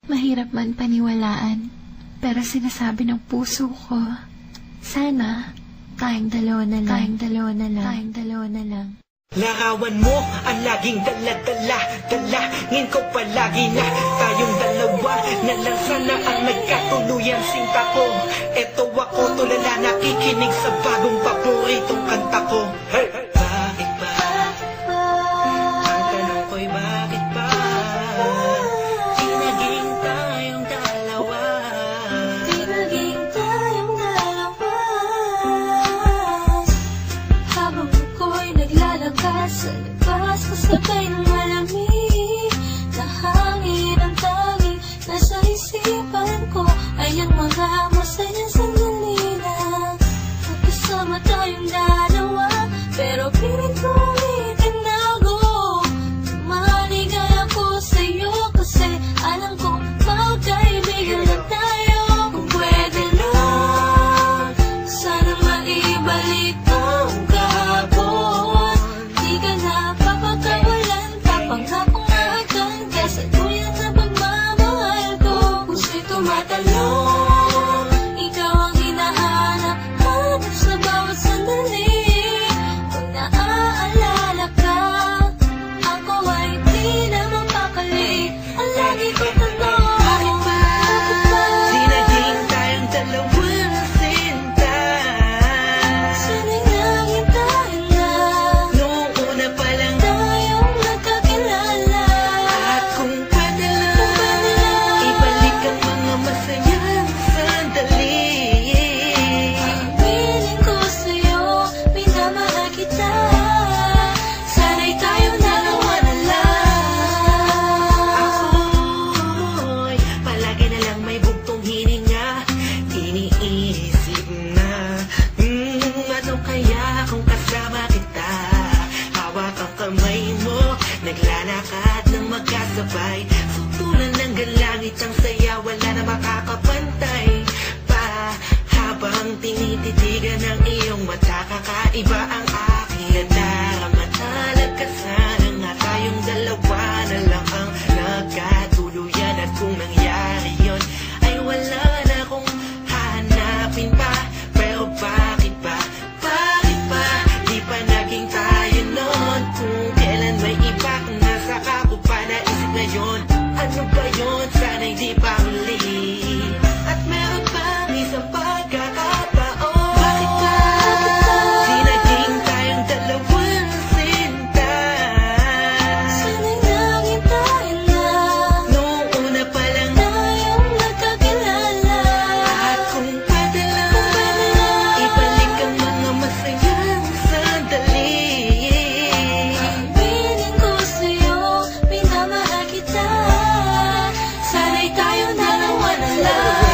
Mahirap man paniwalaan, pero sinasabi ng puso ko, sana tayong dalawa na lang, tayong dalawa na lang. Larawan mo ang laging dala-dala, dalangin ko palagi na tayong dalawa na lang sana ang nagkatuluyan. Sinta ko, eto ako tulala, nakikinig sa bagong paboritong kanta ko. Hey! Bakit ba? Ang tanong ko'y bakit ba? Di naging tayong dalawa. Di naging tayong dalawa. Habang ako'y naglalakad sa labas, kasabay ng malamig na hangin, ang tanging nasa isipan ko ay ang mga masayang sandali lang. Magkasama tayong dalawa, pero pilit ko itinago. Maligay ako sa'yo kasi alam ko magkaibigan na tayo. Kung pwede lang, sana maibalik ang kahapon. Di ka na papagkawalan, papangako nga agad kasi tuyan na pagmamahal ko. Puso'y tumatalon, ikaw ang hinahanap, hanap sa bawat sandali. Kung naaalala ka, ako ay di na mapakali. Ang lagi ko tanong, bakit ba? Di naging tayong dalawa na sinta. Sana'y naging tayo na Noong una pa lang, tayong nagkakilala. at kung pwede lang, ibalik ang mga masayang sandali. Piling ko sa'yo, minamahal kita. Sana'y tayong dalawa na lang. Ako'y palagi na lang may bugtong hininga. Iniisip na, ano kaya kung kasama kita? Hawak ang kamay mo, naglalakad ng magkasabay. Sutulan ng galangit ang saya, wala na makakapantay pa. Habang tinititigan ng iyong mata, kakaiba ang aking nadarama. Talaga sana nga tayong dalawa na lang ang nagkatuluyan. At kung nangyari yun, ay wala na akong hahanapin pa. Pero bakit ba? Bakit ba? Di pa naging tayo noon. Kung kailan may iba, kung nasa ka ko pa naisip ngayon. Ano ba yun? Sana'y di pa huli. At meron pang isang pagkakataon. Bakit ba? Di naging tayong dalawa na sinta. Sana'y naging tayo na Noong una pa lang, tayong nagkakilala. at kung pwede lang, ibalik ang mga masayang sandali. Piling ko sa'yo, minamahal kita. Sana'y tayong dalawa na lang.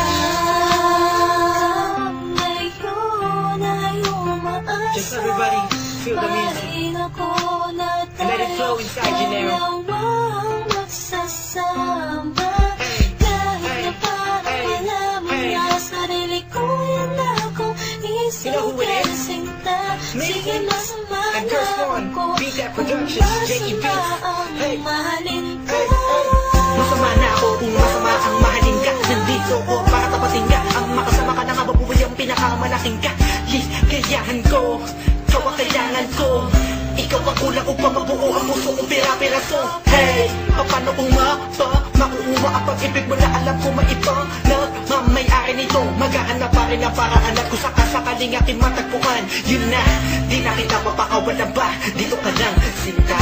Ngayon ay umaasa. Just everybody feel the music. Parin ako na And let it flow inside you now. dalawang magsasama. Hey, Kahit na hey, parang hey, alam mo hey. na sarili ko, yan akong You know who it is? isang sinta. Sige, masama And Curse na One, ako Beat That kung Productions, J.E. masama Beats. ang Hey, mahalin ka. hey, hey. Masama na ako kung masama ang mahalin ka. Nandito ko para tapatin ka. Ang makasama ka na nga mabubuhay ang pinakamalaking ka. Ligayahan ko, ikaw ang kailangan ko. Ikaw ang kulang upang mabuo ang puso kong pira-piraso. Hey, paano kung makuha ang pag-ibig mo na alam ko maiba na mamay-ari nito. Magaan na pa rin ang paraan at kung sakasakaling aking matagpuan. Yun na, di na kita mapakawalan ba? Dito ka lang, sinta.